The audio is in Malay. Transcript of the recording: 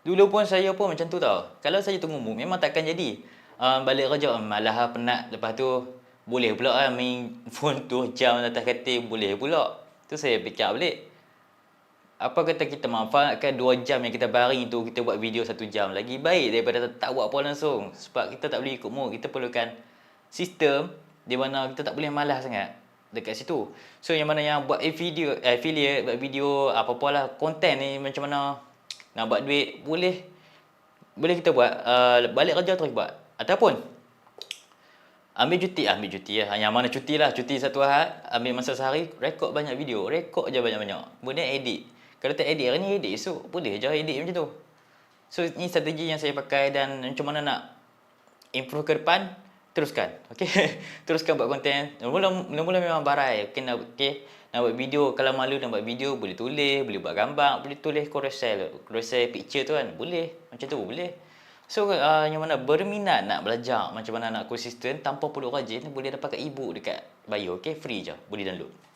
Dulu pun saya pun macam tu tau. Kalau saya tunggu mood memang takkan jadi. Balik kerja malah lah penat. Lepas tu boleh pula main phone 2 jam atas katil boleh pula. Tu saya fikir balik. Apa kata kita manfaatkan 2 jam yang kita baring tu kita buat video 1 jam lagi baik daripada tak buat apa langsung. Sebab kita tak boleh ikut mood. Kita perlukan sistem di mana kita tak boleh malas sangat dekat situ. So yang mana yang buat video affiliate, buat video apa-apalah konten ni macam mana nak buat duit boleh boleh kita buat balik kerja terus buat ataupun ambil cuti lah. Yang mana cuti lah, cuti satu Ahad, ambil masa sehari, rekod banyak video, rekod je banyak-banyak. Kemudian edit. Kalau tak edit hari ni, edit esok. Boleh je edit macam tu. So, ni strategi yang saya pakai dan macam mana nak improve ke depan, teruskan. Okay? Teruskan buat konten. Mula-mula memang barai. Okay? Nak buat video, kalau malu nak buat video, boleh tulis, boleh buat gambar, boleh tulis Carousel picture tu kan. Boleh. Macam tu boleh. So, yang mana berminat nak belajar macam mana nak konsisten tanpa perlu rajin, boleh dapatkan e-book dekat bio. Okay? Free je. Boleh download.